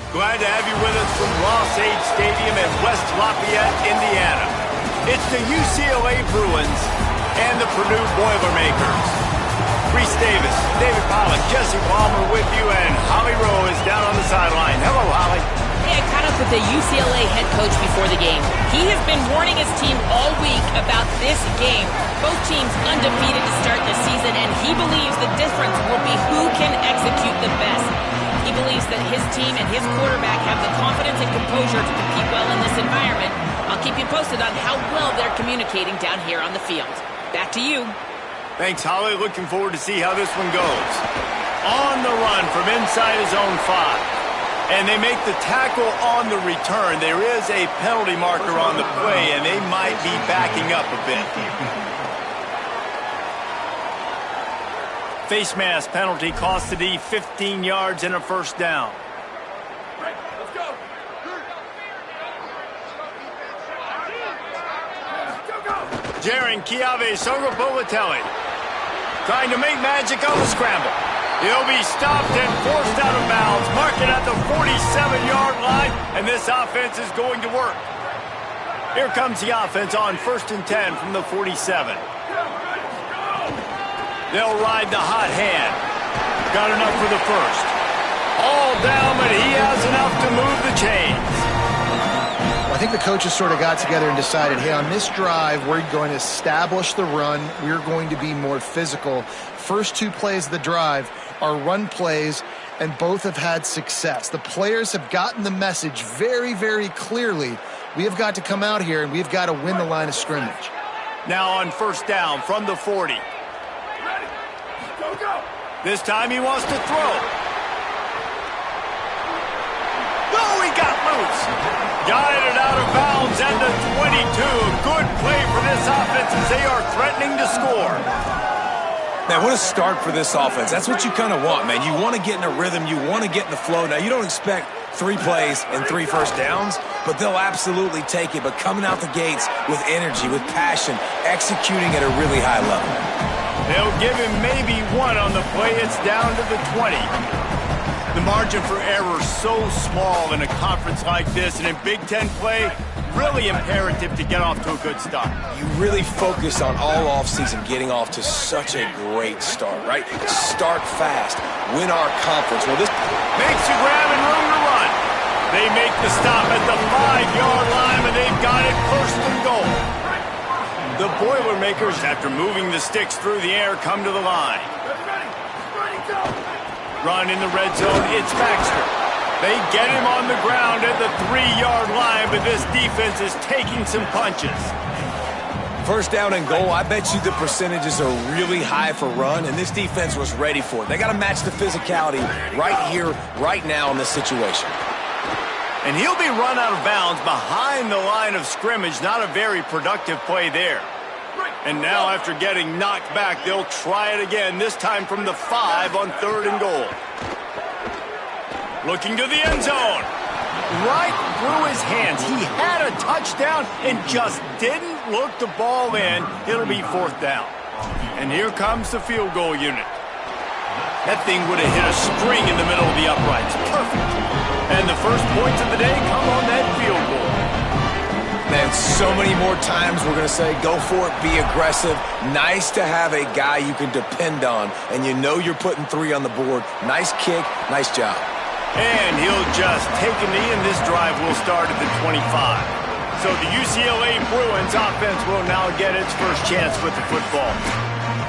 Glad to have you with us from Ross-Ade Stadium in West Lafayette, Indiana. It's the UCLA Bruins and the Purdue Boilermakers. Reese Davis, David Pollack, Jesse Palmer with you, and Holly Rowe is down on the sideline. Hello, Holly. Hey, I caught up with the UCLA head coach before the game. He has been warning his team all week about this game. Both teams undefeated to start the season, and he believes the difference will be who can execute the best. He believes that his team and his quarterback have the confidence and composure to compete well in this environment. I'll keep you posted on how well they're communicating down here on the field. Back to you. Thanks, Holly. Looking forward to see how this one goes. On the run from inside his own 5. And they make the tackle on the return. There is a penalty marker on the play, and they might be backing up a bit. Face mask penalty cost the D 15 yards and a first down. Let's go. Jaron Kiave Sogopolatelli trying to make magic on the scramble. He'll be stopped and forced out of bounds. Mark it at the 47-yard line, and this offense is going to work. Here comes the offense on 1st and 10 from the 47. They'll ride the hot hand. Got enough for the first. All down, but he has enough to move the chains. Well, I think the coaches sort of got together and decided, hey, on this drive, we're going to establish the run. We're going to be more physical. First 2 plays of the drive are run plays, and both have had success. The players have gotten the message very, very clearly. We have got to come out here, and we've got to win the line of scrimmage. Now on first down from the 40. Go. This time he wants to throw. Oh, he got loose. Guided out of bounds at the 22. Good play for this offense as they are threatening to score. Man, what a start for this offense. That's what you kind of want, man. You want to get in a rhythm. You want to get in the flow. Now, you don't expect 3 plays and 3 first downs, but they'll absolutely take it. But coming out the gates with energy, with passion, executing at a really high level. They'll give him maybe 1 on the play. It's down to the 20. The margin for error so small in a conference like this, and in Big Ten play, really imperative to get off to a good start. You really focus on all offseason getting off to such a great start, right? Start fast. Win our conference. Well, this makes you grab and room to run. They make the stop at the 5-yard line, and they've got it 1st and goal. The Boilermakers, after moving the sticks through the air, come to the line. Run in the red zone, it's Baxter. They get him on the ground at the 3-yard line, but this defense is taking some punches. First down and goal, I bet you the percentages are really high for run, and this defense was ready for it. They got to match the physicality right here, right now in this situation. And he'll be run out of bounds behind the line of scrimmage. Not a very productive play there. And now after getting knocked back, they'll try it again, this time from the 5 on 3rd and goal. Looking to the end zone. Right through his hands. He had a touchdown and just didn't look the ball in. It'll be 4th down. And here comes the field goal unit. That thing would have hit a string in the middle of the uprights. Perfect. And the first points of the day come on that field goal. Man, so many more times we're going to say, go for it, be aggressive. Nice to have a guy you can depend on, and you know you're putting 3 on the board. Nice kick, nice job. And he'll just take a knee, and this drive will start at the 25. So the UCLA Bruins offense will now get its first chance with the football.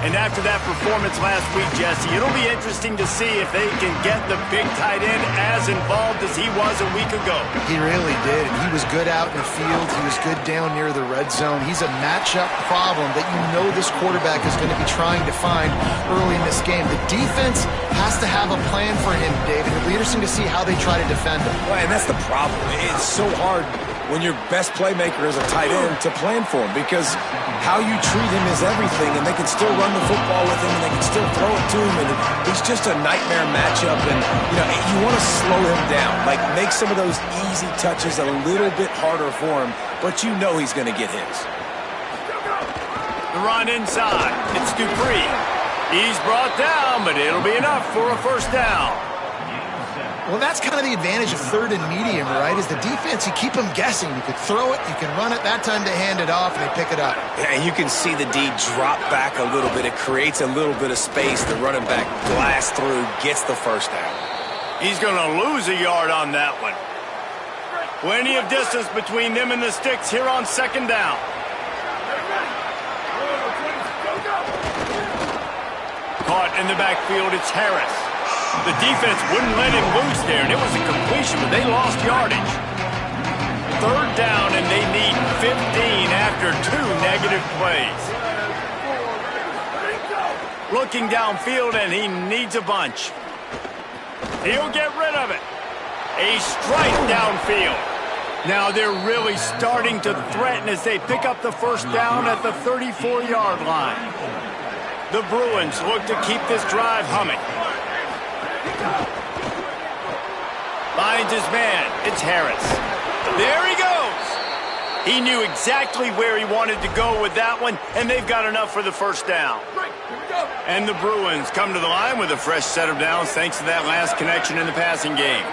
And after that performance last week, Jesse, it'll be interesting to see if they can get the big tight end as involved as he was a week ago. He really did, and he was good out in the field. He was good down near the red zone. He's a matchup problem that you know this quarterback is going to be trying to find early in this game. The defense has to have a plan for him, David. It'll be interesting to see how they try to defend him. Well, and that's the problem. It's so hard when your best playmaker is a tight end to plan for him, because how you treat him is everything, and they can still run the football with him, and they can still throw it to him, and he's just a nightmare matchup. And you want to slow him down, like make some of those easy touches a little bit harder for him, but you know he's going to get his. The run inside, it's Dupree. He's brought down, but it'll be enough for a first down. Well, that's kind of the advantage of third and medium, right? Is the defense, you keep them guessing. You could throw it, you can run it. That time they hand it off and they pick it up. Yeah, and you can see the D drop back a little bit. It creates a little bit of space. The running back blasts through, gets the first down. He's going to lose a yard on that one. Plenty of distance between them and the sticks here on second down. Caught in the backfield, it's Harris. The defense wouldn't let him loose there, and it was a completion, but they lost yardage. Third down, and they need 15 after 2 negative plays. Looking downfield, and he needs a bunch. He'll get rid of it. A strike downfield. Now they're really starting to threaten as they pick up the first down at the 34-yard line. The Bruins look to keep this drive humming. Finds his man. It's Harris. There he goes. He knew exactly where he wanted to go with that one, and they've got enough for the first down. And the Bruins come to the line with a fresh set of downs thanks to that last connection in the passing game.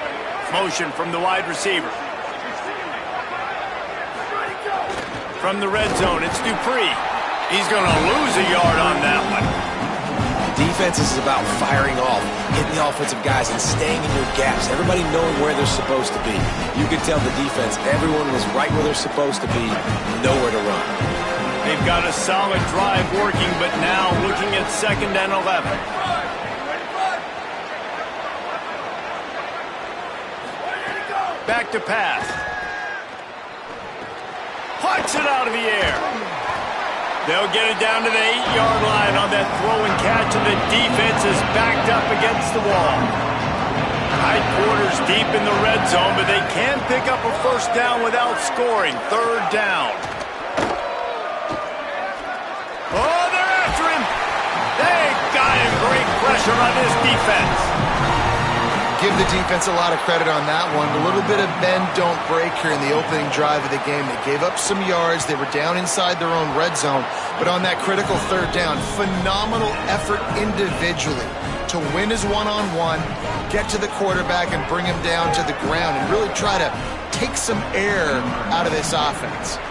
Motion from the wide receiver. From the red zone, it's Dupree. He's going to lose a yard on that one. Defense is about firing off, hitting the offensive guys and staying in your gaps. Everybody knowing where they're supposed to be. You could tell the defense, everyone was right where they're supposed to be, nowhere to run. They've got a solid drive working, but now looking at 2nd and 11. Back to pass. Puts it out of the air. They'll get it down to the 8-yard line on that throw and catch, and the defense is backed up against the wall. Tight quarters deep in the red zone, but they can pick up a first down without scoring. 3rd down. Oh, they're after him. They got him. Great pressure on this defense. Give the defense a lot of credit on that one. A little bit of bend, don't break here in the opening drive of the game. They gave up some yards. They were down inside their own red zone. But on that critical 3rd down, phenomenal effort individually to win his one-on-one, get to the quarterback and bring him down to the ground and really try to take some air out of this offense.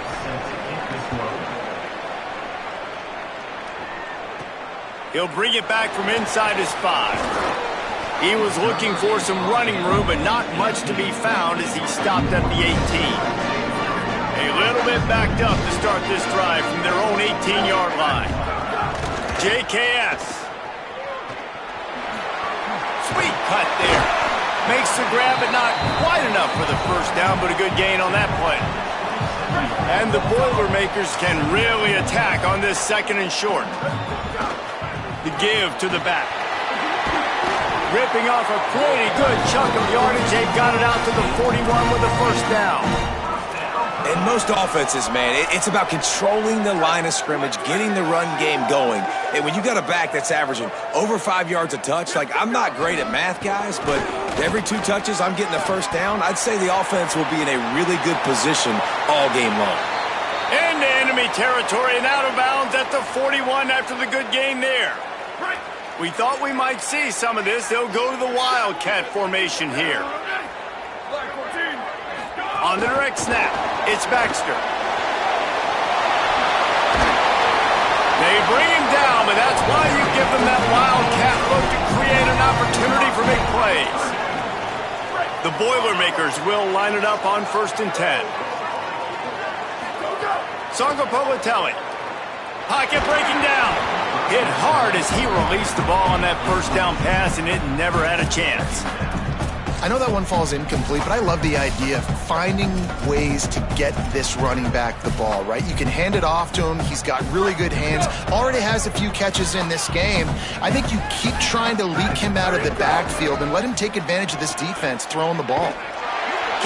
He'll bring it back from inside his 5. He was looking for some running room, but not much to be found as he stopped at the 18. A little bit backed up to start this drive from their own 18-yard line. JKS. Sweet cut there. Makes the grab, but not quite enough for the first down, but a good gain on that play. And the Boilermakers can really attack on this 2nd and short. The give to the back. Ripping off a pretty good chunk of yardage. They've got it out to the 41 with the first down. In most offenses, man, it's about controlling the line of scrimmage, getting the run game going. And when you got a back that's averaging over 5 yards a touch, like, I'm not great at math, guys, but every 2 touches I'm getting a first down, I'd say the offense will be in a really good position all game long. Into enemy territory and out of bounds at the 41 after the good gain there. We thought we might see some of this. They'll go to the Wildcat formation here. On the direct snap, it's Baxter. They bring him down, but that's why you give them that Wildcat look to create an opportunity for big plays. The Boilermakers will line it up on 1st and 10. Sargopolitelli. Pocket breaking down. Hit hard as he released the ball on that first down pass, and it never had a chance. I know that one falls incomplete, but I love the idea of finding ways to get this running back the ball, right? You can hand it off to him. He's got really good hands. Already has a few catches in this game. I think you keep trying to leak him out of the backfield and let him take advantage of this defense throwing the ball.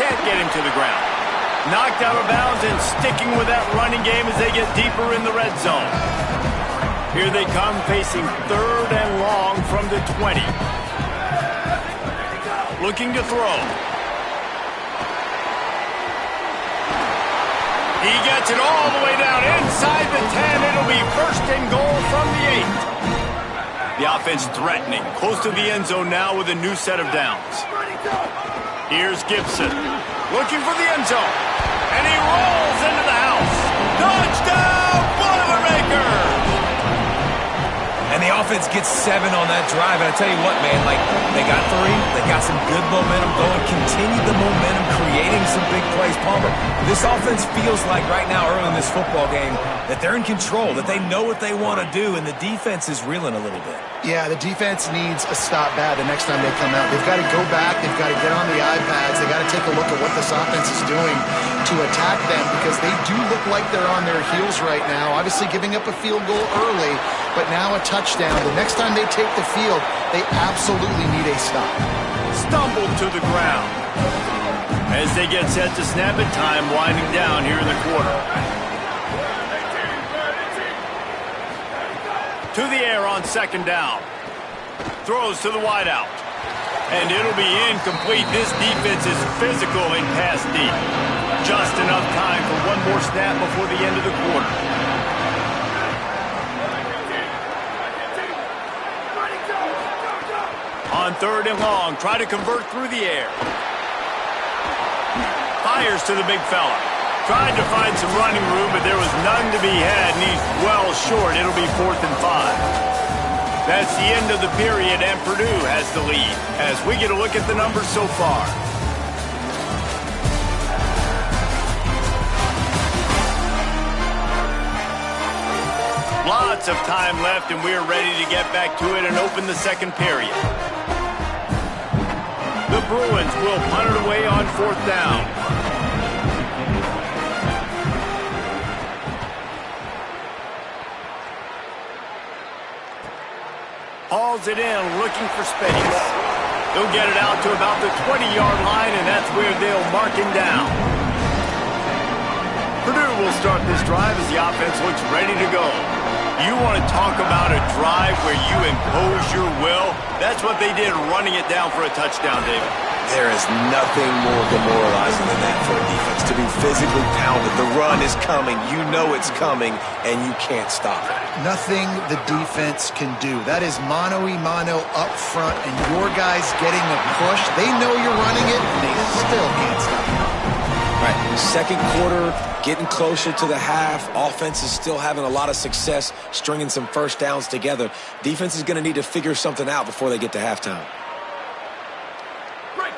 Can't get him to the ground. Knocked out of bounds and sticking with that running game as they get deeper in the red zone. Here they come facing 3rd and long from the 20. Looking to throw. He gets it all the way down inside the 10. It'll be 1st and goal from the 8. The offense threatening, close to the end zone now with a new set of downs. Here's Gibson, looking for the end zone, and he rolls into the house. Touchdown, Boilermaker! And the offense gets 7 on that drive. And I tell you what, man, like, they got 3. They got some good momentum going. Continue the momentum, creating some big plays. Palmer, this offense feels like right now, early in this football game, that they're in control, that they know what they want to do, and the defense is reeling a little bit. Yeah, the defense needs a stop bad the next time they come out. They've got to go back. They've got to get on the iPads. They've got to take a look at what this offense is doing to attack them, because they do look like they're on their heels right now. Obviously giving up a field goal early, but now a touchdown. The next time they take the field, they absolutely need a stop. Stumbled to the ground. As they get set to snap it, time winding down here in the quarter. To the air on second down. Throws to the wideout. And it'll be incomplete. This defense is physical and pass deep. Just enough time for one more snap before the end of the quarter. On third and long, try to convert through the air. Fires to the big fella. Tried to find some running room, but there was none to be had, and he's well short. It'll be 4th and 5. That's the end of the period, and Purdue has the lead as we get a look at the numbers so far. Lots of time left, and we're ready to get back to it and open the second period. The Bruins will punt it away on 4th down. Hauls it in, looking for space. They'll get it out to about the 20-yard line, and that's where they'll mark him down. Purdue will start this drive as the offense looks ready to go. You want to talk about a drive where you impose your will? That's what they did, running it down for a touchdown, David. There is nothing more demoralizing than that for a defense, to be physically pounded. The run is coming. You know it's coming, and you can't stop it. Nothing the defense can do. That is mano-a-mano up front, and your guys getting a push. They know you're running it, and they still can't stop it. Right, second quarter, getting closer to the half. Offense is still having a lot of success stringing some first downs together. Defense is going to need to figure something out before they get to halftime.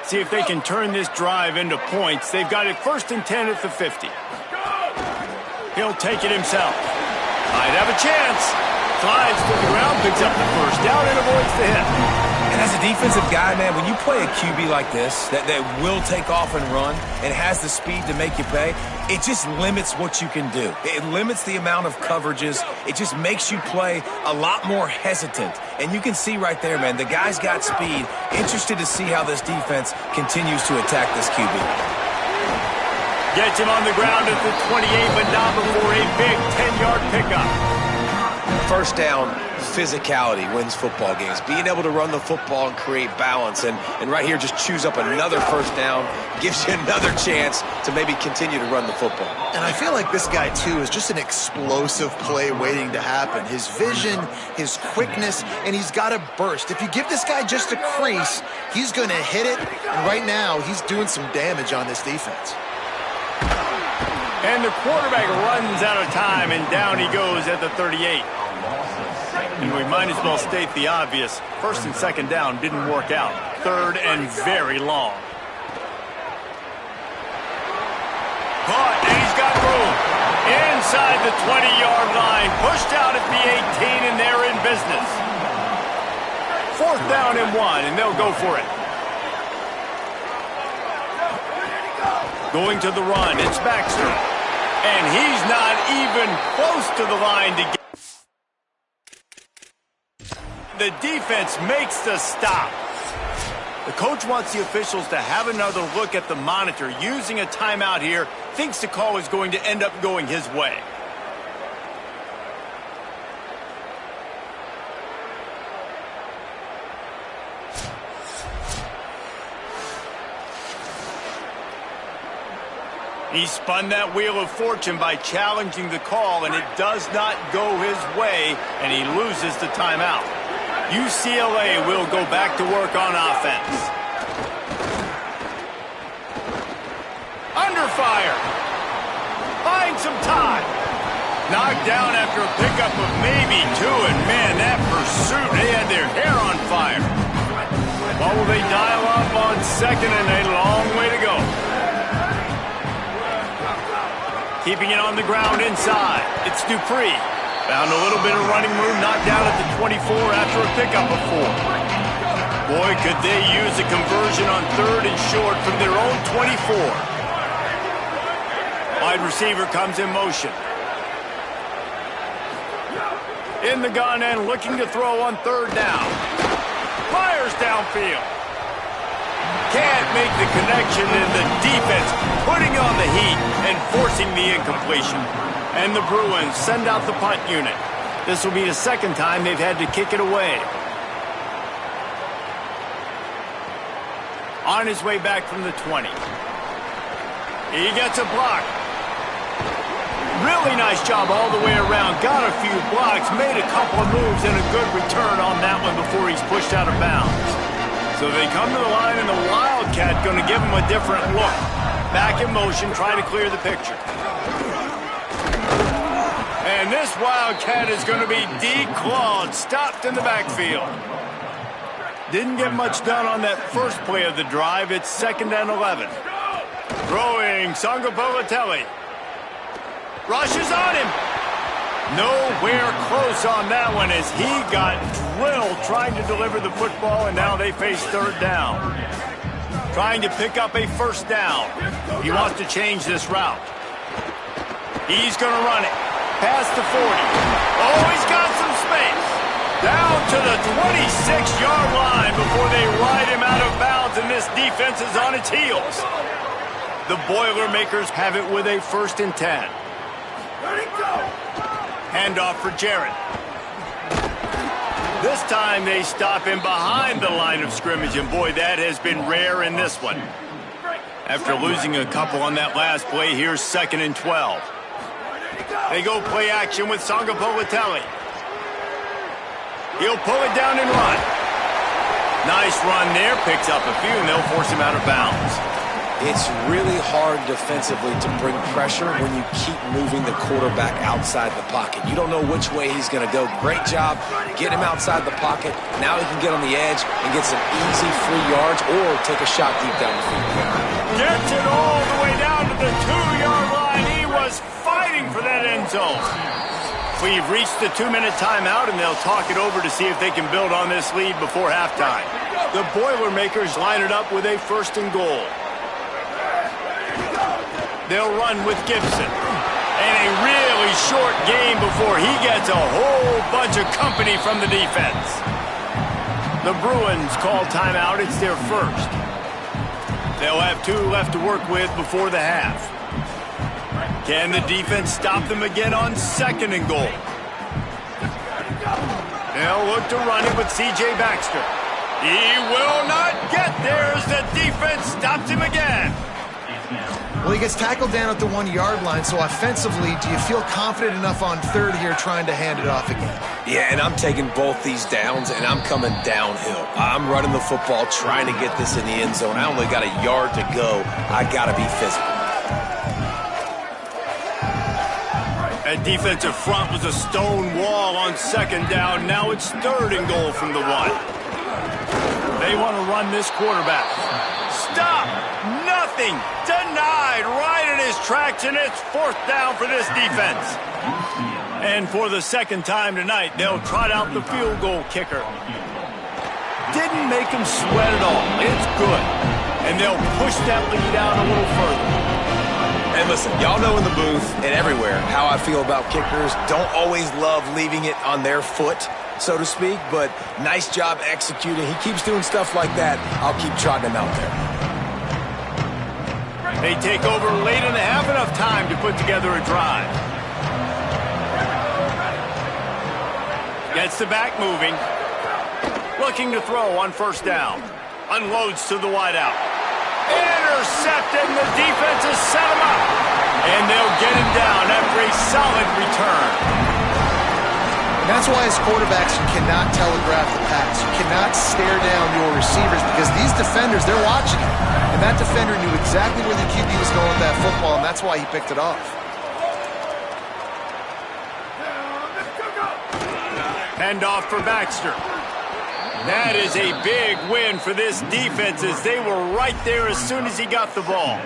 See if they can turn this drive into points. They've got it 1st and 10 at the 50. He'll take it himself. Might have a chance. Slides to the ground, picks up the first down, and avoids the hit. And as a defensive guy, man, when you play a QB like this, that will take off and run and has the speed to make you pay, it just limits what you can do. It limits the amount of coverages. It just makes you play a lot more hesitant. And you can see right there, man, the guy's got speed. Interested to see how this defense continues to attack this QB. Gets him on the ground at the 28, but not before a big 10-yard pickup. First down, physicality wins football games. Being able to run the football and create balance. And right here, just choose up another first down, gives you another chance to maybe continue to run the football. And I feel like this guy, too, is just an explosive play waiting to happen. His vision, his quickness, and he's got a burst. If you give this guy just a crease, he's going to hit it. And right now, he's doing some damage on this defense. And the quarterback runs out of time, and down he goes at the 38. And we might as well state the obvious. 1st and 2nd down didn't work out. 3rd and very long. Caught, and he's got room. Inside the 20-yard line. Pushed out at the 18, and they're in business. 4th down and 1, and they'll go for it. Going to the run, it's Baxter. And he's not even close to the line to get. The defense makes the stop. The coach wants the officials to have another look at the monitor. Using a timeout here, thinks the call is going to end up going his way. He spun that wheel of fortune by challenging the call, and it does not go his way, and he loses the timeout. UCLA will go back to work on offense. Under fire. Find some time. Knocked down after a pickup of maybe 2, and man, that pursuit, they had their hair on fire. What will they dial up on second, and a long way to go. Keeping it on the ground inside. It's Dupree. Found a little bit of running room, knocked down at the 24 after a pickup of 4. Boy, could they use a conversion on 3rd and short from their own 24. Wide receiver comes in motion. In the gun and looking to throw on 3rd down. Fires downfield. Can't make the connection, and the defense putting on the heat and forcing the incompletion. And the Bruins send out the punt unit. This will be the second time they've had to kick it away. On his way back from the 20. He gets a block. Really nice job all the way around. Got a few blocks, made a couple of moves, and a good return on that one before he's pushed out of bounds. So they come to the line, and the Wildcat going to give him a different look. Back in motion, trying to clear the picture. And this Wildcat is going to be declawed, stopped in the backfield. Didn't get much done on that first play of the drive. It's 2nd and 11. Throwing Sangapolatelli. Rushes on him. Nowhere close on that one as he got drilled trying to deliver the football, and now they face 3rd down. Trying to pick up a 1st down. He wants to change this route. He's going to run it. Past the 40. Oh, he's got some space. Down to the 26-yard line before they ride him out of bounds, and this defense is on its heels. The Boilermakers have it with a 1st and 10. Handoff for Jarrett. This time they stop him behind the line of scrimmage, and boy, that has been rare in this one. After losing a couple on that last play, here's 2nd and 12. They go play action with Sangapolatelli. He'll pull it down and run. Nice run there, picks up a few, and they'll force him out of bounds. It's really hard defensively to bring pressure when you keep moving the quarterback outside the pocket. You don't know which way he's going to go. Great job. Get him outside the pocket. Now he can get on the edge and get some easy free yards or take a shot deep down the field. Gets it all the way down to the 2-yard line. He was fighting for that end zone. We've reached the 2-minute timeout, and they'll talk it over to see if they can build on this lead before halftime. The Boilermakers line it up with a 1st and goal. They'll run with Gibson. And a really short game before he gets a whole bunch of company from the defense. The Bruins call timeout. It's their 1st. They'll have 2 left to work with before the half. Can the defense stop them again on 2nd and goal? They'll look to run it with C.J. Baxter. He will not get there as the defense stops him again. Well, he gets tackled down at the 1-yard line, so offensively, do you feel confident enough on 3rd here trying to hand it off again? Yeah, and I'm taking both these downs, and I'm coming downhill. I'm running the football, trying to get this in the end zone. I only got a yard to go. I got to be physical. That defensive front was a stone wall on 2nd down. Now it's 3rd and goal from the 1. They want to run this quarterback. Stop! Nothing! Denied right in his tracks, and it's 4th down for this defense. And for the 2nd time tonight, they'll trot out the field goal kicker. Didn't make him sweat at all. It's good. And they'll push that lead out a little further. And listen, y'all know in the booth and everywhere how I feel about kickers. Don't always love leaving it on their foot, so to speak, but nice job executing. He keeps doing stuff like that. I'll keep trotting him out there. They take over late in the half, enough time to put together a drive. Gets the back moving. Looking to throw on 1st down. Unloads to the wideout. Intercepted, and the defense has set him up. And they'll get him down after a solid return. That's why as quarterbacks you cannot telegraph the pass. You cannot stare down your receivers because these defenders, they're watching it. And that defender knew exactly where the QB was going with that football, and that's why he picked it off. Handoff for Baxter. That is a big win for this defense as they were right there as soon as he got the ball.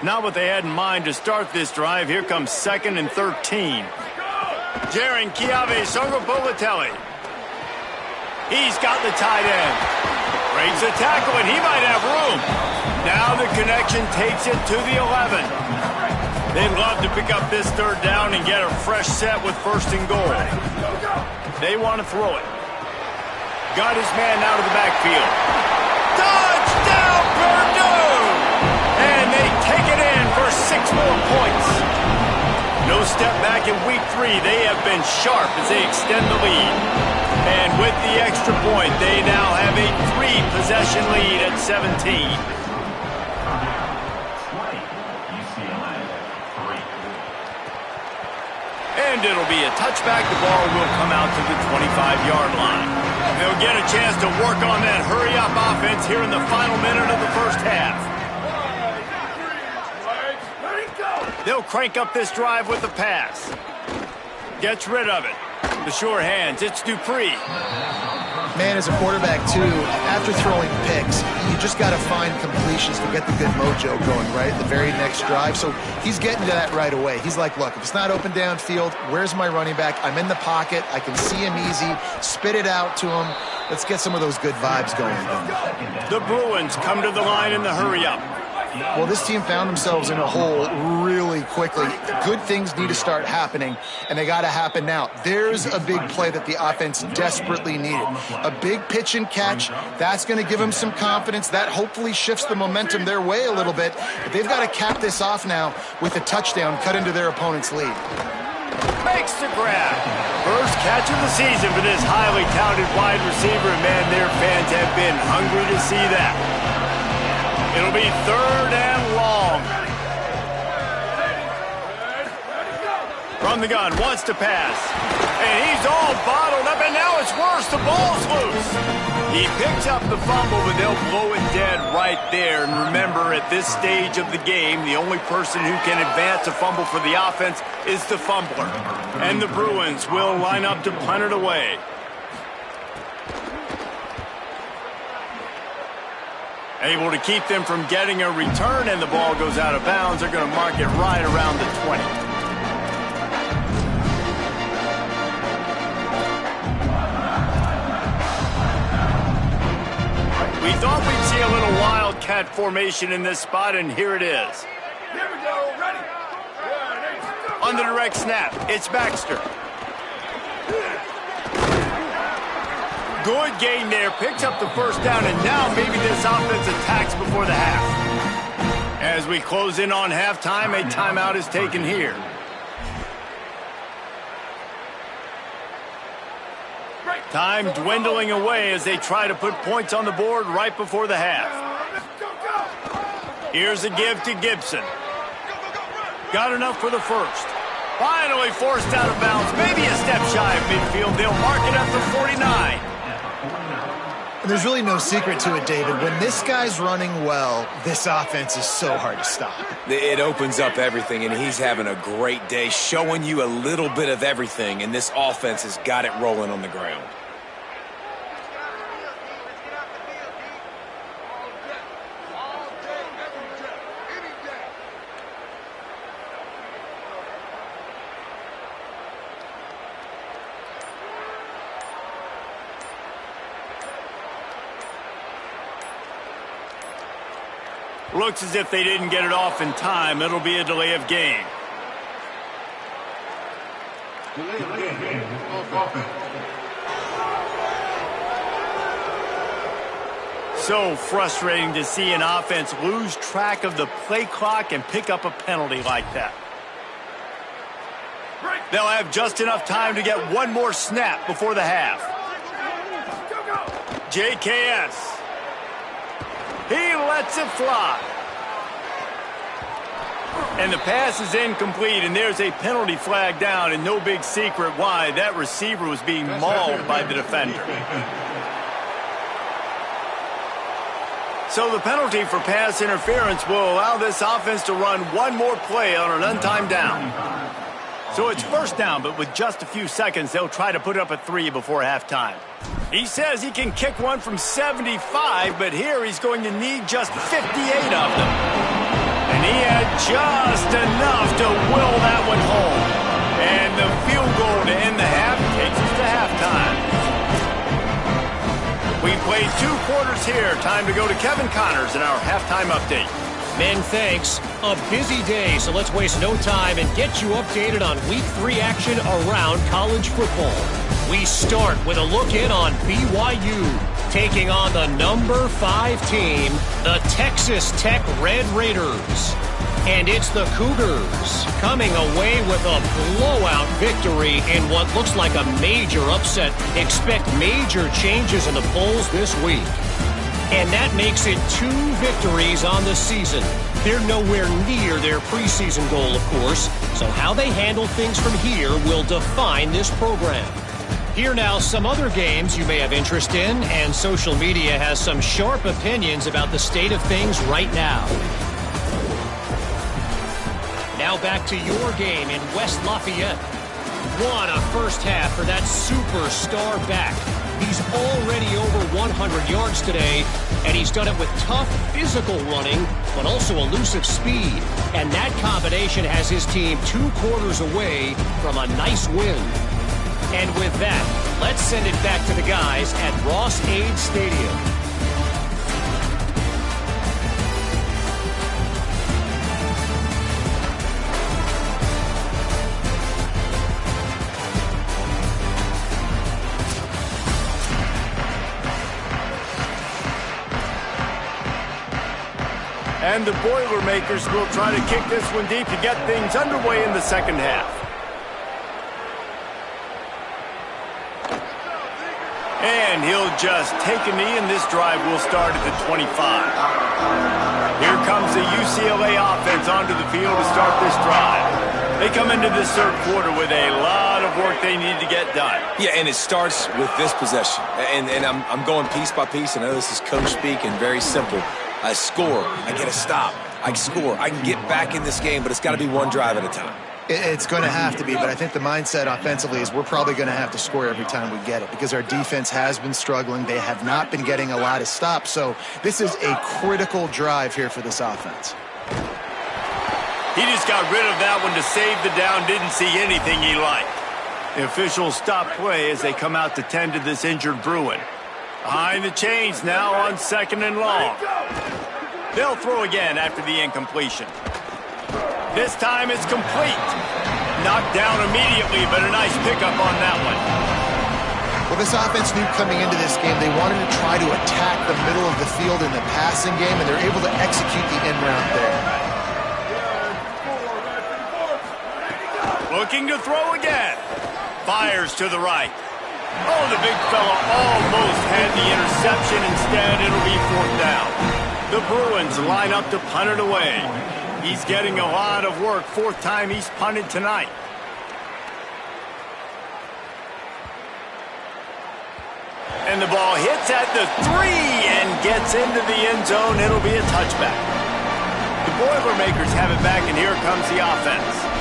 Not what they had in mind to start this drive. Here comes 2nd and 13. Jaron Chiave Songobolatelli. He's got the tight end. Breaks the tackle, and he might have room. Now the connection takes it to the 11. They'd love to pick up this 3rd down and get a fresh set with 1st and goal. They want to throw it. Got his man out of the backfield. Touchdown, Purdue! And they take it in for 6 more points. No step back in week 3. They have been sharp as they extend the lead. And with the extra point, they now have a 3-possession lead at 17. And it'll be a touchback. The ball will come out to the 25-yard line. They'll get a chance to work on that hurry-up offense here in the final minute of the first half. They'll crank up this drive with the pass. Gets rid of it. The sure hands. It's Dupree. Man, as a quarterback, too, after throwing picks, you just got to find completions to get the good mojo going, right? The very next drive. So he's getting to that right away. He's like, look, if it's not open downfield, where's my running back? I'm in the pocket. I can see him easy. Spit it out to him. Let's get some of those good vibes going again. The Bruins come to the line in the hurry-up. Well, this team found themselves in a hole really quickly. Good things need to start happening, and they got to happen now. There's a big play that the offense desperately needed. A big pitch and catch. That's going to give them some confidence. That hopefully shifts the momentum their way a little bit. But they've got to cap this off now with a touchdown cut into their opponent's lead. Makes the grab. First catch of the season for this highly talented wide receiver. And, man, their fans have been hungry to see that. It'll be 3rd and long. From the gun, wants to pass. And he's all bottled up, and now it's worse. The ball's loose. He picks up the fumble, but they'll blow it dead right there. And remember, at this stage of the game, the only person who can advance a fumble for the offense is the fumbler. And the Bruins will line up to punt it away. Able to keep them from getting a return, and the ball goes out of bounds. They're going to mark it right around the 20. We thought we'd see a little wildcat formation in this spot, and here it is. Here we go, ready. On the direct snap, it's Baxter. Good gain there, picks up the first down, and now maybe this offense attacks before the half. As we close in on halftime, a timeout is taken here. Time dwindling away as they try to put points on the board right before the half. Here's a give to Gibson. Got enough for the first. Finally forced out of bounds, maybe a step shy of midfield. They'll mark it at the 49. And there's really no secret to it, David. When this guy's running well, this offense is so hard to stop. It opens up everything, and he's having a great day, showing you a little bit of everything, and this offense has got it rolling on the ground. Looks as if they didn't get it off in time. It'll be a delay of game. So frustrating to see an offense lose track of the play clock and pick up a penalty like that. They'll have just enough time to get one more snap before the half. JKS. He lets it fly. And the pass is incomplete, and there's a penalty flag down, and no big secret why. That receiver was being mauled by the defender. So the penalty for pass interference will allow this offense to run one more play on an untimed down. So it's first down, but with just a few seconds, they'll try to put up a 3 before halftime. He says he can kick one from 75, but here he's going to need just 58 of them. And he had just enough to will that one home. And the field goal to end the half takes us to halftime. We played 2 quarters here. Time to go to Kevin Connors in our halftime update. Men, thanks. A busy day, so let's waste no time and get you updated on Week 3 action around college football. We start with a look in on BYU, taking on the number 5 team, the Texas Tech Red Raiders. And it's the Cougars coming away with a blowout victory in what looks like a major upset. Expect major changes in the polls this week. And that makes it 2 victories on the season. They're nowhere near their preseason goal, of course, so how they handle things from here will define this program. Here now, some other games you may have interest in, and social media has some sharp opinions about the state of things right now. Now back to your game in West Lafayette. What a first half for that superstar back. He's already over 100 yards today, and he's done it with tough physical running, but also elusive speed. And that combination has his team 2 quarters away from a nice win. And with that, let's send it back to the guys at Ross-Ade Stadium. And the Boilermakers will try to kick this one deep to get things underway in the second half. And he'll just take a knee, and this drive will start at the 25. Here comes the UCLA offense onto the field to start this drive. They come into this third quarter with a lot of work they need to get done. Yeah, and it starts with this possession. And I'm going piece by piece. I know this is coach speak and very simple. I score, I get a stop, I score, I can get back in this game, but it's got to be one drive at a time. It's going to have to be, but I think the mindset offensively is we're probably going to have to score every time we get it because our defense has been struggling. They have not been getting a lot of stops, so this is a critical drive here for this offense. He just got rid of that one to save the down, didn't see anything he liked. The officials stop play as they come out to tend to this injured Bruin. Behind the chains now on 2nd and long. They'll throw again after the incompletion. This time it's complete. Knocked down immediately, but a nice pickup on that one. Well, this offense knew coming into this game they wanted to try to attack the middle of the field in the passing game, and they're able to execute the end route there. Looking to throw again. Fires to the right. Oh, the big fella almost had the interception. Instead, it'll be 4th down. The Bruins line up to punt it away. He's getting a lot of work. 4th time he's punted tonight. And the ball hits at the 3 and gets into the end zone. It'll be a touchback. The Boilermakers have it back, and here comes the offense.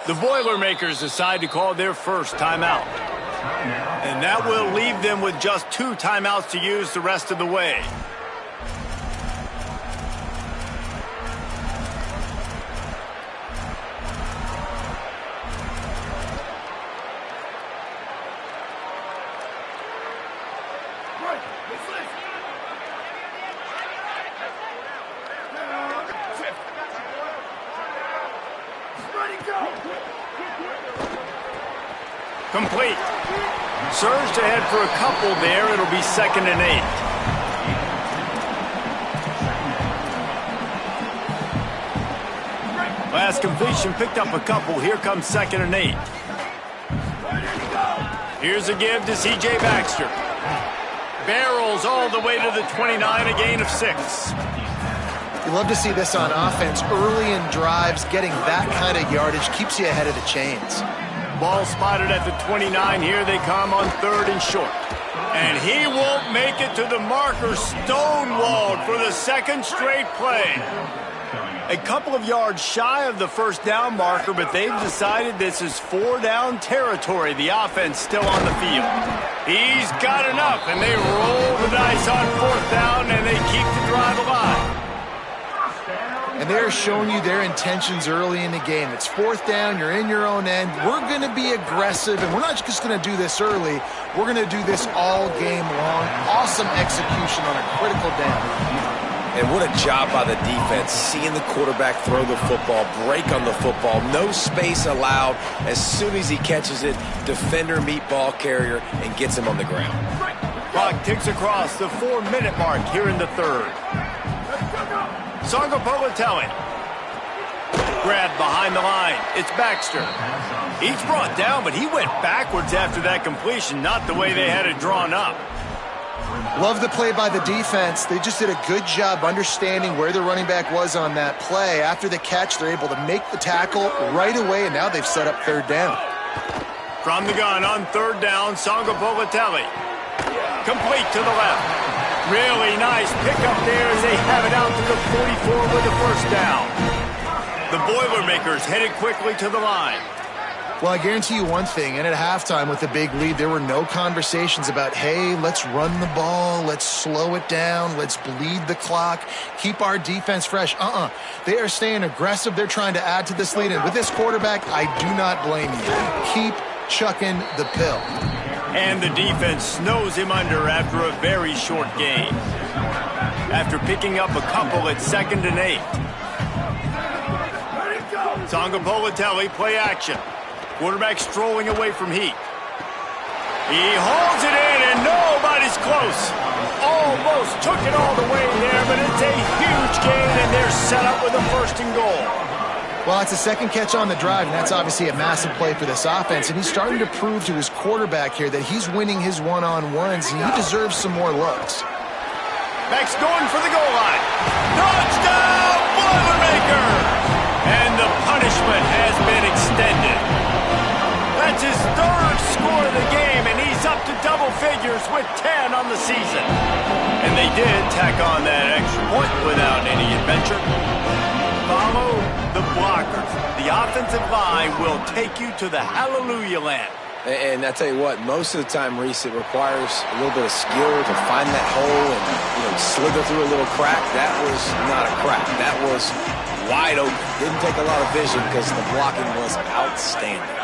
The Boilermakers decide to call their first timeout. And that will leave them with just 2 timeouts to use the rest of the way. Complete. Surged ahead for a couple there. It'll be 2nd and 8. Last completion picked up a couple. Here comes 2nd and 8. Here's a give to C.J. Baxter. Barrels all the way to the 29, a gain of 6. You love to see this on offense. Early in drives, getting that kind of yardage keeps you ahead of the chains. Ball spotted at the 29. Here they come on 3rd and short. And he won't make it to the marker. Stonewalled for the 2nd straight play. A couple of yards shy of the 1st down marker, but they've decided this is 4-down territory. The offense still on the field. He's got enough, and they roll the dice on 4th down, and they keep the drive alive. And they're showing you their intentions early in the game. It's 4th down, you're in your own end. We're going to be aggressive, and we're not just going to do this early. We're going to do this all game long. Awesome execution on a critical down. And what a job by the defense, seeing the quarterback throw the football, break on the football, no space allowed. As soon as he catches it, defender meet ball carrier and gets him on the ground. Clock ticks across the 4-minute mark here in the 3rd. Sangapolatelli. Grabbed behind the line. It's Baxter. He's brought down, but he went backwards after that completion, not the way they had it drawn up. Love the play by the defense. They just did a good job understanding where the running back was on that play. After the catch, they're able to make the tackle right away, and now they've set up 3rd down. From the gun on 3rd down, Sangapolatelli. Complete to the left. Really nice pickup there as they have it out to the 44 with the 1st down. The Boilermakers headed quickly to the line. Well, I guarantee you one thing, and at halftime with the big lead, there were no conversations about, hey, let's run the ball, let's slow it down, let's bleed the clock, keep our defense fresh. They are staying aggressive. They're trying to add to this lead, and with this quarterback, I do not blame you. Keep chucking the pill. And the defense snows him under after a very short game. After picking up a couple at 2nd and 8. Sangapolatelli, play action. Quarterback strolling away from Heat. He hauls it in, and nobody's close. Almost took it all the way there, but it's a huge gain, and they're set up with a 1st and goal. Well, it's a 2nd catch on the drive, and that's obviously a massive play for this offense, and he's starting to prove to his quarterback here that he's winning his one-on-ones, and he deserves some more looks. Max going for the goal line. Touchdown, Boilermaker! And the punishment has been extended. That's his 3rd score of the game, and he's up to double figures with 10 on the season. And they did tack on that extra point without any adventure. Follow the blockers. The offensive line will take you to the hallelujah land. And I tell you what, most of the time, Reese, it requires a little bit of skill to find that hole and slither through a little crack. That was not a crack. That was wide open. Didn't take a lot of vision because the blocking was outstanding.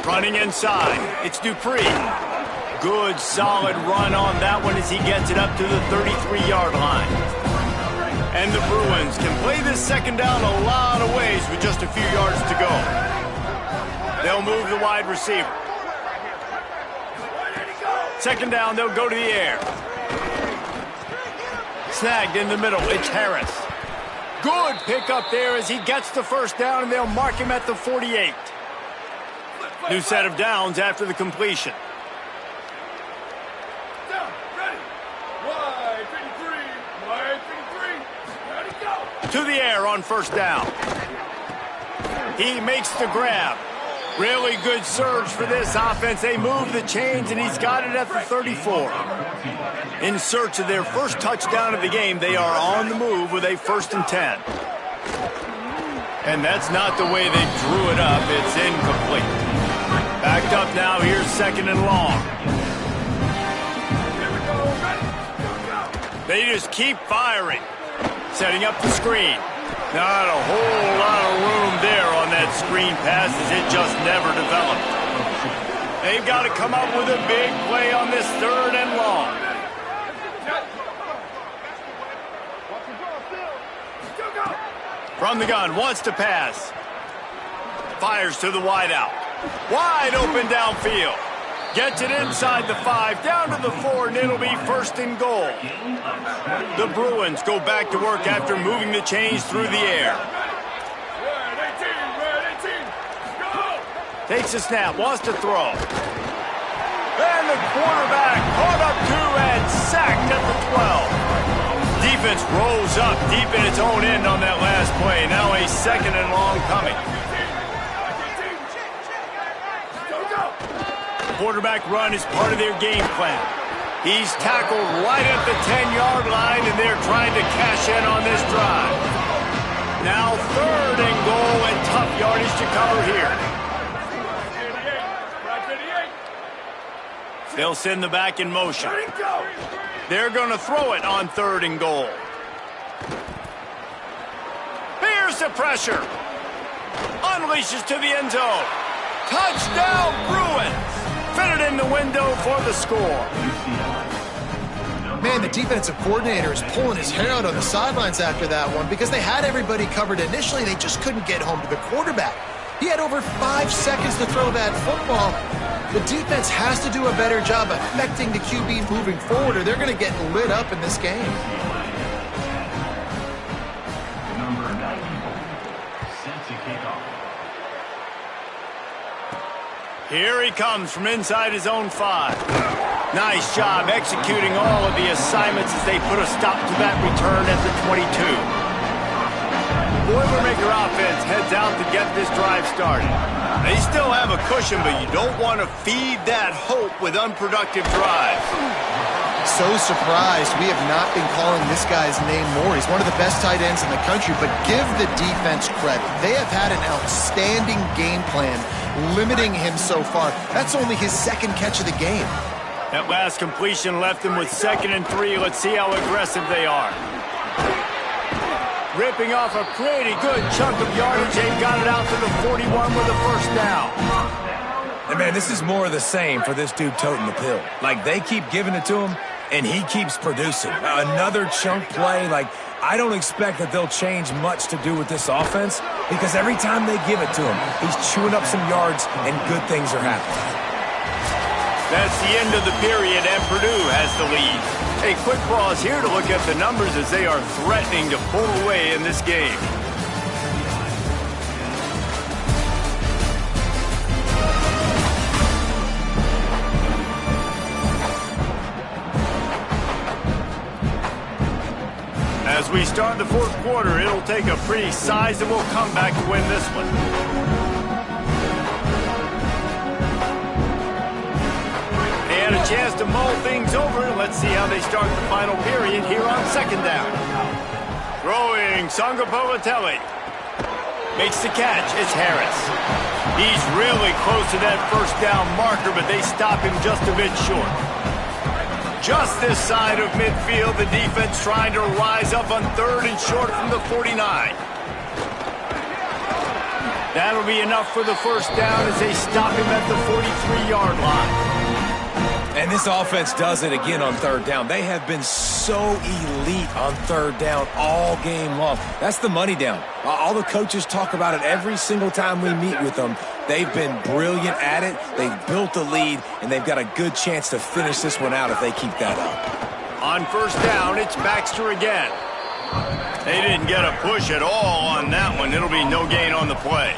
Running inside, it's Dupree. Good, solid run on that one as he gets it up to the 33-yard line. And the Bruins can play this 2nd down a lot of ways with just a few yards to go. They'll move the wide receiver. 2nd down, they'll go to the air. Snagged in the middle, it's Harris. Good pickup there as he gets the 1st down, and they'll mark him at the 48. New set of downs after the completion. Down, ready. Wide 53, ready, go. To the air on 1st down. He makes the grab. Really good surge for this offense. They move the chains, and he's got it at the 34. In search of their 1st touchdown of the game, they are on the move with a 1st and 10. And that's not the way they drew it up. It's incomplete. Backed up now, here's 2nd and long. They just keep firing. Setting up the screen. Not a whole lot of room there on that screen pass as it just never developed. They've got to come up with a big play on this 3rd and long. From the gun, wants to pass. Fires to the wideout. Wide open downfield. Gets it inside the 5, down to the 4, and it'll be first and goal. The Bruins go back to work after moving the chains through the air. Takes a snap, wants to throw. And the quarterback caught up to and sacked at the 12. Defense rolls up deep in its own end on that last play. Now a second and long coming. Quarterback run is part of their game plan. He's tackled right at the 10-yard line, and they're trying to cash in on this drive. Now third and goal, and tough yardage to cover here. They'll send the back in motion. They're going to throw it on third and goal. Here's the pressure. Unleashes to the end zone. Touchdown, Bruins. Fit it in the window for the score. Man, the defensive coordinator is pulling his hair out on the sidelines after that one because they had everybody covered initially. They just couldn't get home to the quarterback. He had over 5 seconds to throw that football. The defense has to do a better job affecting the QB moving forward, or they're going to get lit up in this game. Number 94, set to kick off. Here he comes from inside his own 5. Nice job executing all of the assignments as they put a stop to that return at the 22. Boilermaker offense heads out to get this drive started. They still have a cushion, but you don't want to feed that hope with unproductive drives. So surprised we have not been calling this guy's name more. He's one of the best tight ends in the country, but give the defense credit. They have had an outstanding game plan limiting him so far. That's only his second catch of the game. That last completion left him with 2nd and 3. Let's see how aggressive they are. Ripping off a pretty good chunk of yardage. They've got it out to the 41 with a first down. And man, this is more of the same for this dude toting the pill. Like, they keep giving it to him, and he keeps producing. Another chunk play. Like, I don't expect that they'll change much to do with this offense because every time they give it to him, he's chewing up some yards, and good things are happening. That's the end of the period, and Purdue has the lead. A quick pause here to look at the numbers as they are threatening to pull away in this game. As we start the fourth quarter, it'll take a pretty sizable comeback to win this one. A chance to mull things over. Let's see how they start the final period here on second down. Throwing Sangapovatelli. Makes the catch. It's Harris. He's really close to that first down marker, but they stop him just a bit short. Just this side of midfield, the defense trying to rise up on third and short from the 49. That'll be enough for the first down as they stop him at the 43-yard line. And this offense does it again on third down. They have been so elite on third down all game long. That's the money down. All the coaches talk about it every single time we meet with them. They've been brilliant at it. They've built the lead, and they've got a good chance to finish this one out if they keep that up. On first down, it's Baxter again. They didn't get a push at all on that one. It'll be no gain on the play.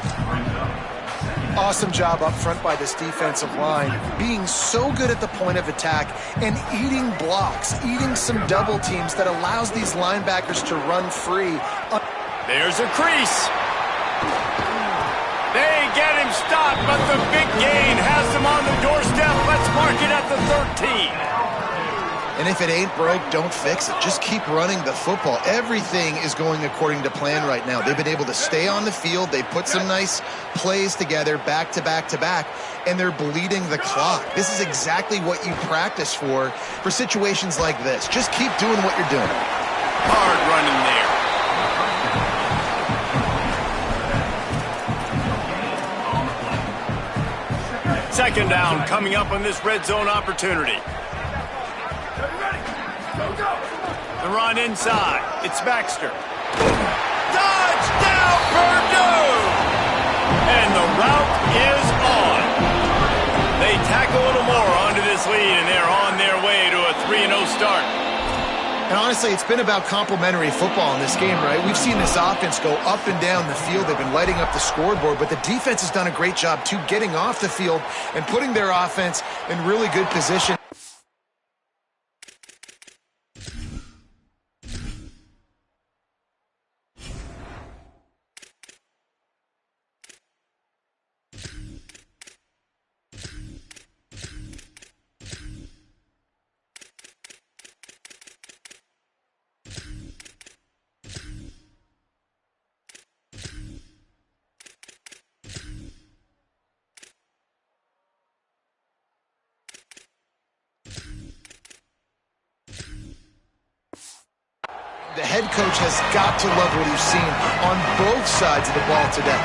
Awesome job up front by this defensive line, being so good at the point of attack and eating blocks, eating some double teams that allows these linebackers to run free. There's a crease. They get him stopped, but the big gain has them on the doorstep. Let's mark it at the 13. And if it ain't broke, don't fix it. Just keep running the football. Everything is going according to plan right now. They've been able to stay on the field. They put some nice plays together back to back to back, and they're bleeding the clock. This is exactly what you practice for situations like this. Just keep doing what you're doing. Hard running there. Second down coming up on this red zone opportunity. The run inside. It's Baxter. Touchdown, Purdue! And the route is on. They tack a little more lead, and they're on their way to a 3-0 start. And honestly, it's been about complementary football in this game, right? We've seen this offense go up and down the field. They've been lighting up the scoreboard, but the defense has done a great job, too, getting off the field and putting their offense in really good position. The head coach has got to love what he's seen on both sides of the ball today.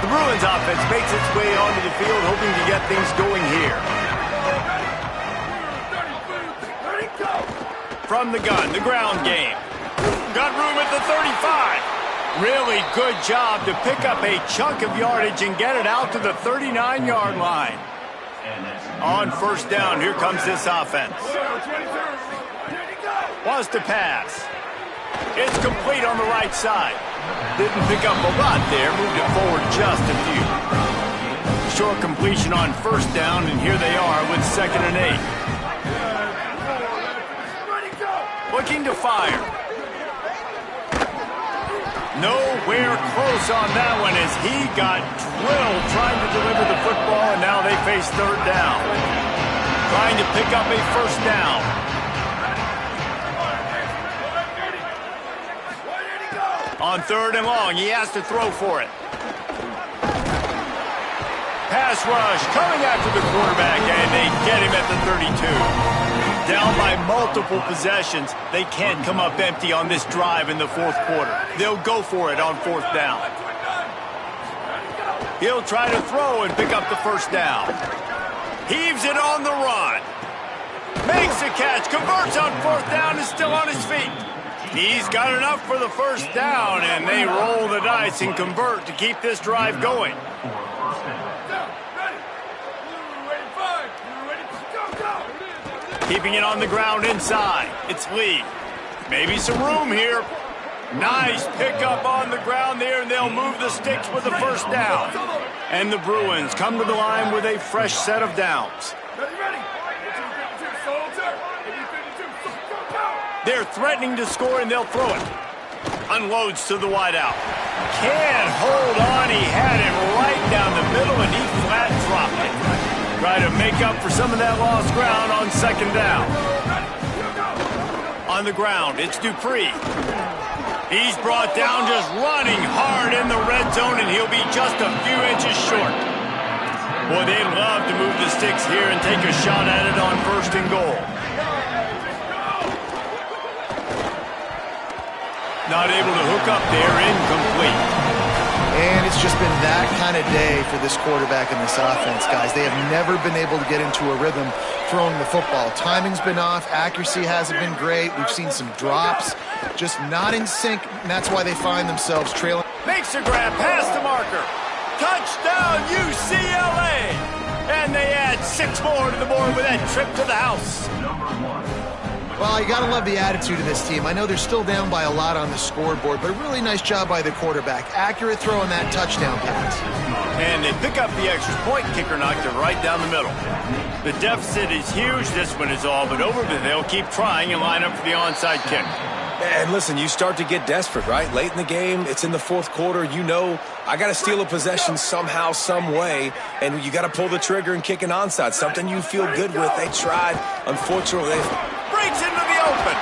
The Bruins offense makes its way onto the field, hoping to get things going here. From the gun, the ground game. Got room at the 35. Really good job to pick up a chunk of yardage and get it out to the 39-yard line. On first down, here comes this offense. Wants to pass. It's complete on the right side. Didn't pick up a lot there, moved it forward just a few. Short completion on first down, and here they are with 2nd and 8. Looking to fire. Nowhere close on that one as he got drilled trying to deliver the football, and now they face 3rd down. Trying to pick up a first down. On 3rd and long, he has to throw for it. Pass rush coming after the quarterback, and they get him at the 32. Down by multiple possessions, they can't come up empty on this drive in the 4th quarter. They'll go for it on 4th down. He'll try to throw and pick up the first down. Heaves it on the run. Makes a catch, converts on 4th down, is still on his feet. He's got enough for the first down, and they roll the dice and convert to keep this drive going. Keeping it on the ground inside. It's Lee. Maybe some room here. Nice pickup on the ground there, and they'll move the sticks with the first down. And the Bruins come to the line with a fresh set of downs. They're threatening to score, and they'll throw it. Unloads to the wideout. Can't hold on. He had it right down the middle, and he flat dropped it. Try to make up for some of that lost ground on 2nd down. On the ground, it's Dupree. He's brought down just running hard in the red zone, and he'll be just a few inches short. Boy, they'd love to move the sticks here and take a shot at it on 1st and goal. Not able to hook up there, incomplete. And it's just been that kind of day for this quarterback and this offense, guys. They have never been able to get into a rhythm throwing the football. Timing's been off. Accuracy hasn't been great. We've seen some drops, just not in sync, and that's why they find themselves trailing. Makes a grab past the marker. Touchdown, UCLA! And they add 6 more to the board with that trip to the house. Well, you got to love the attitude of this team. I know they're still down by a lot on the scoreboard, but a really nice job by the quarterback. Accurate throw on that touchdown pass. And they pick up the extra point. Kicker knocked it right down the middle. The deficit is huge. This one is all but over, but they'll keep trying and line up for the onside kick. And listen, you start to get desperate, right? Late in the game, it's in the 4th quarter. You know, I got to steal a possession somehow, some way, and you got to pull the trigger and kick an onside. Something you feel good with. They tried. Unfortunately, breaks into the open.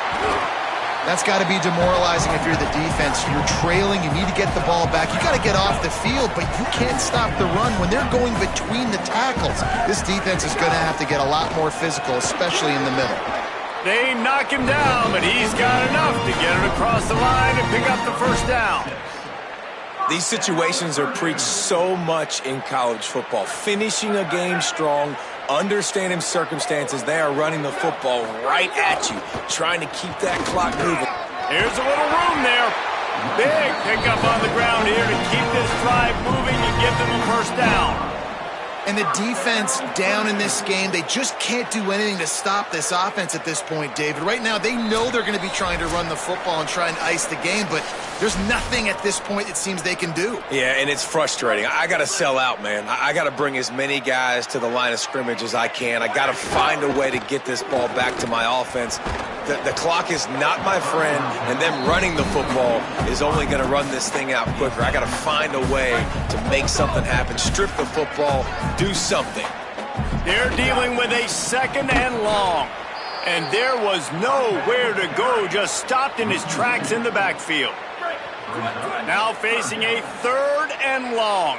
That's got to be demoralizing if you're the defense. You're trailing. You need to get the ball back. You got to get off the field, but you can't stop the run when they're going between the tackles. This defense is going to have to get a lot more physical, especially in the middle. They knock him down, but he's got enough to get it across the line and pick up the first down. These situations are preached so much in college football. Finishing a game strong, understanding circumstances. They are running the football right at you, trying to keep that clock moving. Here's a little room there. Big pickup on the ground here to keep this drive moving and give them a first down. And the defense down in this game, they just can't do anything to stop this offense at this point, David. Right now, they know they're going to be trying to run the football and try and ice the game, but there's nothing at this point it seems they can do. Yeah, and it's frustrating. I got to sell out, man. I got to bring as many guys to the line of scrimmage as I can. I got to find a way to get this ball back to my offense. The clock is not my friend, and them running the football is only going to run this thing out quicker. I got to find a way to make something happen, strip the football, do something. They're dealing with a 2nd and long. And there was nowhere to go, just stopped in his tracks in the backfield. Now facing a 3rd and long.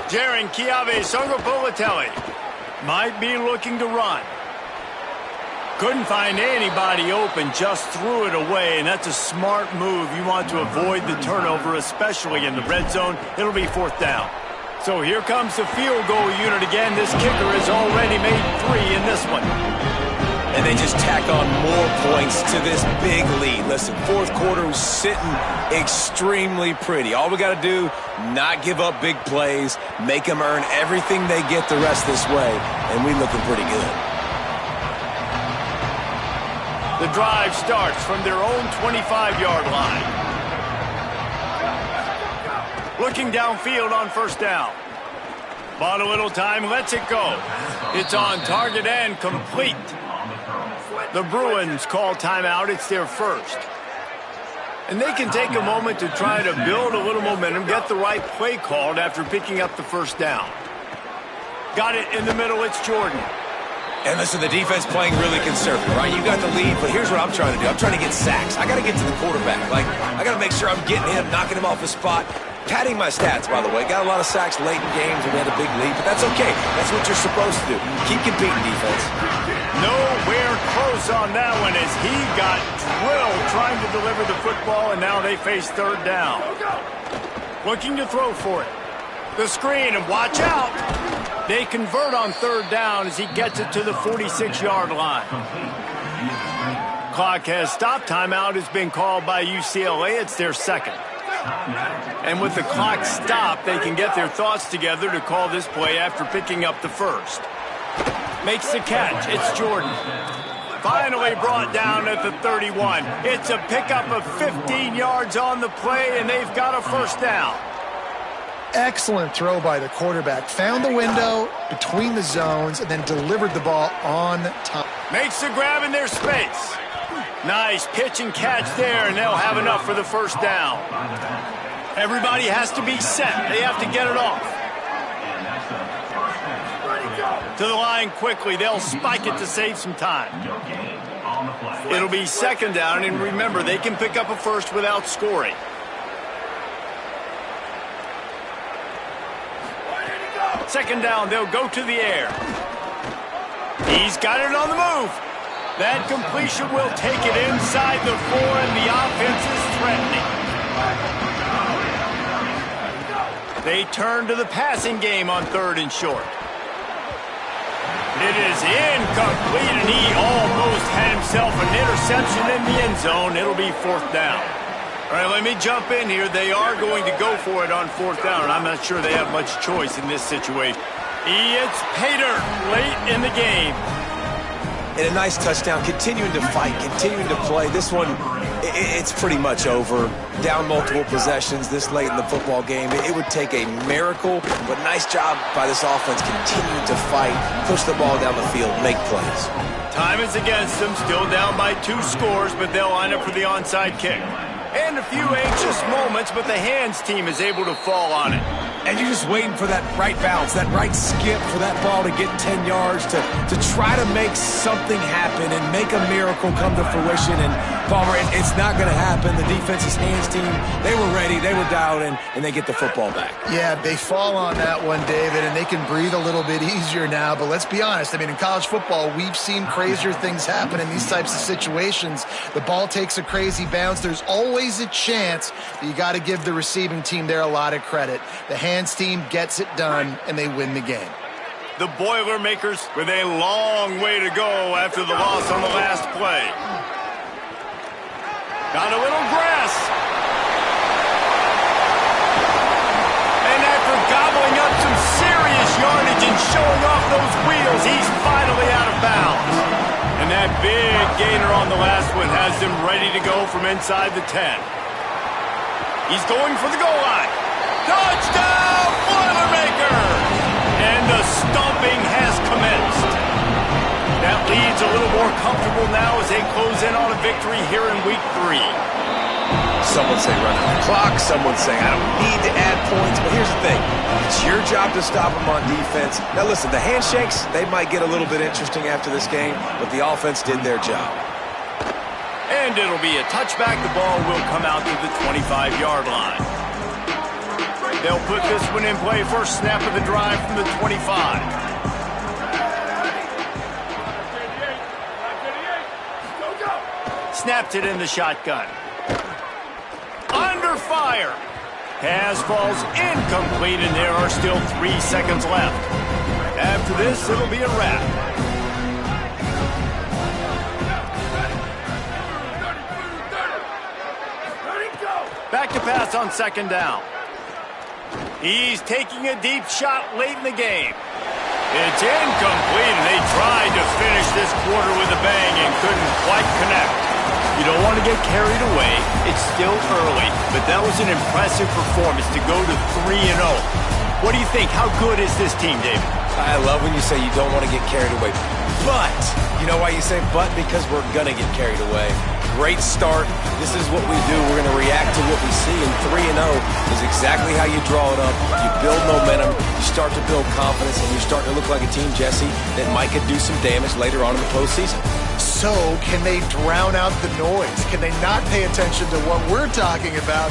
Jaron Kiave Songopolitelli might be looking to run. Couldn't find anybody open, just threw it away, and that's a smart move. You want to avoid the turnover, especially in the red zone. It'll be 4th down. So here comes the field goal unit again. This kicker has already made 3 in this one. And they just tack on more points to this big lead. Listen, 4th quarter was sitting extremely pretty. All we got to do, not give up big plays, make them earn everything they get the rest this way, and we looking pretty good. The drive starts from their own 25-yard line. Looking downfield on 1st down. Bought a little time, lets it go. It's on target and complete. The Bruins call timeout. It's their first. And they can take a moment to try to build a little momentum, get the right play called after picking up the 1st down. Got it in the middle. It's Jordan. And listen, the defense playing really conservative, right? You got the lead, but here's what I'm trying to do. I'm trying to get sacks. I got to get to the quarterback. I got to make sure I'm getting him, knocking him off his spot. Padding my stats, by the way. Got a lot of sacks late in games when we had a big lead, but that's okay. That's what you're supposed to do. Keep competing, defense. Nowhere close on that one as he got drilled trying to deliver the football, and now they face 3rd down. Looking to throw for it. The screen, and watch out. They convert on 3rd down as he gets it to the 46-yard line. Clock has stopped. Timeout has been called by UCLA. It's their 2nd. And with the clock stopped, they can get their thoughts together to call this play after picking up the 1st. Makes the catch. It's Jordan. Finally brought down at the 31. It's a pickup of 15 yards on the play, and they've got a 1st down. Excellent throw by the quarterback. Found the window between the zones and then delivered the ball on time. Makes the grab in their space. Nice pitch and catch there, and they'll have enough for the 1st down. Everybody has to be set. They have to get it off. To the line quickly. They'll spike it to save some time. It'll be 2nd down, and remember, they can pick up a 1st without scoring. Second down, they'll go to the air. He's got it on the move. That completion will take it inside the 4, and the offense is threatening. They turn to the passing game on 3rd and short. It is incomplete, and he almost had himself an interception in the end zone. It'll be 4th down. All right, let me jump in here. They are going to go for it on 4th down, and I'm not sure they have much choice in this situation. It's Pater late in the game. And a nice touchdown, continuing to fight, continuing to play. This one, it's pretty much over. Down multiple possessions this late in the football game. It would take a miracle, but nice job by this offense continuing to fight, push the ball down the field, make plays. Time is against them, still down by 2 scores, but they'll line up for the onside kick. And a few anxious moments, but the hands team is able to fall on it. And you're just waiting for that right bounce, that right skip for that ball to get 10 yards to try to make something happen and make a miracle come to fruition. And, Palmer, it's not going to happen. The defense's hands team, they were ready, they were dialed in, and they get the football back. Yeah, they fall on that one, David, and they can breathe a little bit easier now. But let's be honest. I mean, in college football, we've seen crazier things happen in these types of situations. The ball takes a crazy bounce. There's always a chance, but you got to give the receiving team there a lot of credit. The hands team gets it done, and they win the game. The Boilermakers with a long way to go after the loss on the last play. Got a little grass. And after gobbling up some serious yardage and showing off those wheels. He's finally out of bounds. And that big gainer on the last one has him ready to go from inside the 10. He's going for the goal line. Touchdown, Boilermakers! And the stomping has commenced. That lead's a little more comfortable now as they close in on a victory here in week 3. Some would say run out the clock. Some would say I don't need to add points. But here's the thing. It's your job to stop them on defense. Now, listen, the handshakes, they might get a little bit interesting after this game, but the offense did their job. And it'll be a touchback. The ball will come out to the 25-yard line. They'll put this one in play. First snap of the drive from the 25. Snapped it in the shotgun. Under fire. Pass falls incomplete, and there are still 3 seconds left. After this, it'll be a wrap. Back to pass on second down. He's taking a deep shot late in the game. It's incomplete, and they tried to finish this quarter with a bang and couldn't quite connect. You don't want to get carried away. It's still early, but that was an impressive performance to go to 3-0. What do you think? How good is this team, David? I love when you say you don't want to get carried away. But, you know why you say but? Because we're going to get carried away. Great start. This is what we do. We're going to react to what we see, and 3-0 is exactly how you draw it up. You build momentum, you start to build confidence, and you're starting to look like a team, Jesse, that might could do some damage later on in the postseason. So, can they drown out the noise? Can they not pay attention to what we're talking about